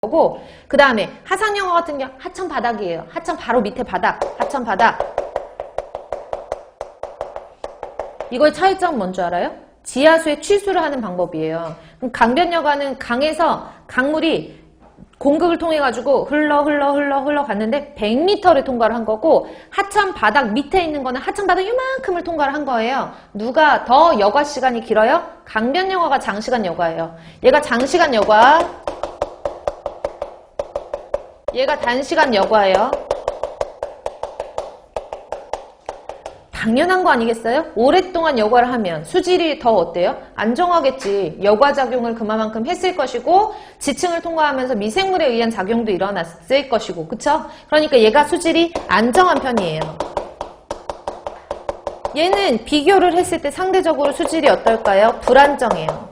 거고, 그 다음에 하상영어 같은 경우 하천 바닥이에요. 하천 바로 밑에 바닥, 하천 바닥. 이거의 차이점은 뭔지 알아요? 지하수의 취수를 하는 방법이에요. 그럼 강변여가는 강에서 강물이 공극을 통해 가지고 흘러 갔는데 100m를 통과를 한 거고, 하천 바닥 밑에 있는 거는 하천 바닥 이만큼을 통과를 한 거예요. 누가 더 여가 시간이 길어요? 강변여가가 장시간 여가예요. 얘가 장시간 여가, 얘가 단시간 여가예요. 당연한 거 아니겠어요? 오랫동안 여과를 하면 수질이 더 어때요? 안정하겠지. 여과 작용을 그만큼 했을 것이고, 지층을 통과하면서 미생물에 의한 작용도 일어났을 것이고, 그쵸? 그러니까 얘가 수질이 안정한 편이에요. 얘는 비교를 했을 때 상대적으로 수질이 어떨까요? 불안정해요.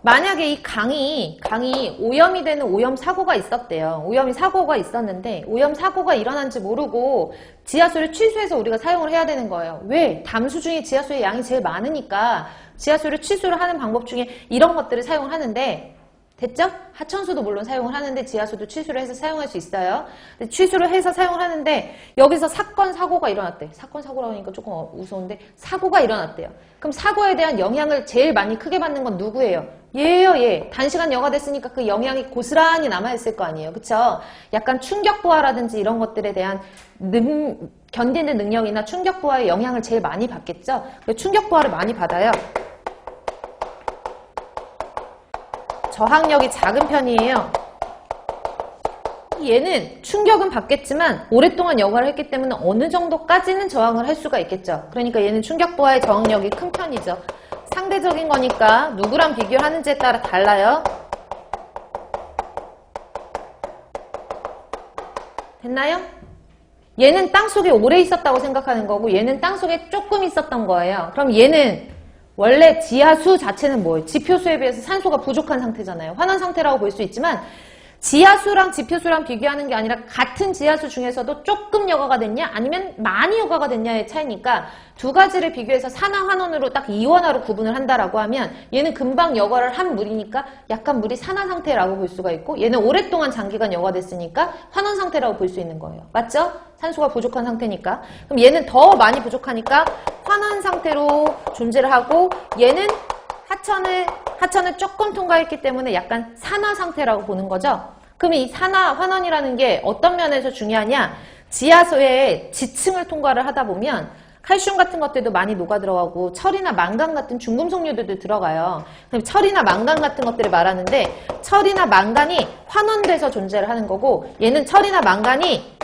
만약에 이 강이 오염이 되는 오염 사고가 있었대요. 오염 사고가 있었는데 오염 사고가 일어난지 모르고 지하수를 취수해서 우리가 사용을 해야 되는 거예요. 왜? 담수 중에 지하수의 양이 제일 많으니까 지하수를 취수를 하는 방법 중에 이런 것들을 사용을 하는데, 됐죠? 하천수도 물론 사용을 하는데 지하수도 취수를 해서 사용할 수 있어요. 취수를 해서 사용을 하는데 여기서 사건, 사고가 일어났대. 사건, 사고라고 하니까 조금 무서운데 사고가 일어났대요. 그럼 사고에 대한 영향을 제일 많이 크게 받는 건 누구예요? 얘예요, 얘. 단시간 여가 됐으니까 그 영향이 고스란히 남아있을 거 아니에요. 그쵸? 약간 충격부하라든지 이런 것들에 대한 견디는 능력이나 충격부하의 영향을 제일 많이 받겠죠? 충격부하를 많이 받아요. 저항력이 작은 편이에요. 얘는 충격은 받겠지만 오랫동안 여과를 했기 때문에 어느 정도까지는 저항을 할 수가 있겠죠. 그러니까 얘는 충격부하의 저항력이 큰 편이죠. 상대적인 거니까 누구랑 비교를 하는지에 따라 달라요. 됐나요? 얘는 땅속에 오래 있었다고 생각하는 거고, 얘는 땅속에 조금 있었던 거예요. 그럼 얘는 원래 지하수 자체는 뭐예요? 지표수에 비해서 산소가 부족한 상태잖아요. 환원 상태라고 볼 수 있지만 지하수랑 지표수랑 비교하는 게 아니라 같은 지하수 중에서도 조금 여과가 됐냐 아니면 많이 여과가 됐냐의 차이니까 두 가지를 비교해서 산화 환원으로 딱 이원화로 구분을 한다라고 하면 얘는 금방 여과를 한 물이니까 약간 물이 산화 상태라고 볼 수가 있고, 얘는 오랫동안 장기간 여과됐으니까 환원 상태라고 볼 수 있는 거예요. 맞죠? 산소가 부족한 상태니까. 그럼 얘는 더 많이 부족하니까 환원 상태로 존재를 하고, 얘는 하천을 조금 통과했기 때문에 약간 산화 상태라고 보는 거죠. 그럼 이 산화 환원이라는 게 어떤 면에서 중요하냐? 지하수의 지층을 통과를 하다 보면 칼슘 같은 것들도 많이 녹아 들어가고 철이나 망간 같은 중금속류들도 들어가요. 그럼 철이나 망간 같은 것들을 말하는데, 철이나 망간이 환원돼서 존재를 하는 거고, 얘는 철이나 망간이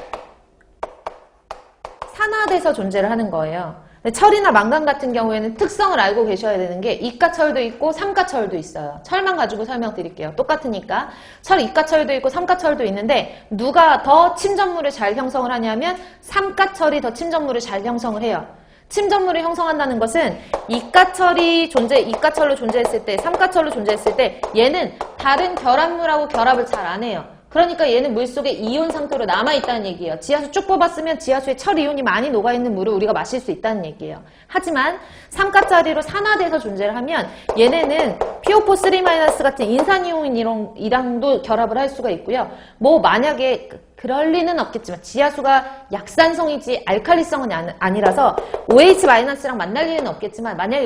산화돼서 존재를 하는 거예요. 철이나 망간 같은 경우에는 특성을 알고 계셔야 되는 게 이가철도 있고 삼가철도 있어요. 철만 가지고 설명드릴게요. 똑같으니까. 철 이가철도 있고 삼가철도 있는데 누가 더 침전물을 잘 형성을 하냐면 삼가철이 더 침전물을 잘 형성을 해요. 침전물을 형성한다는 것은 이가철로 존재했을 때, 삼가철로 존재했을 때 얘는 다른 결합물하고 결합을 잘 안 해요. 그러니까 얘는 물속에 이온 상태로 남아있다는 얘기예요. 지하수 쭉 뽑았으면 지하수에 철 이온이 많이 녹아있는 물을 우리가 마실 수 있다는 얘기예요. 하지만 삼가짜리로 산화돼서 존재를 하면 얘네는 PO4 3- 같은 인산이온이랑도 결합을 할 수가 있고요. 뭐 만약에 그럴 리는 없겠지만 지하수가 약산성이지 알칼리성은 아니라서 OH- 만날 일은 없겠지만 만약에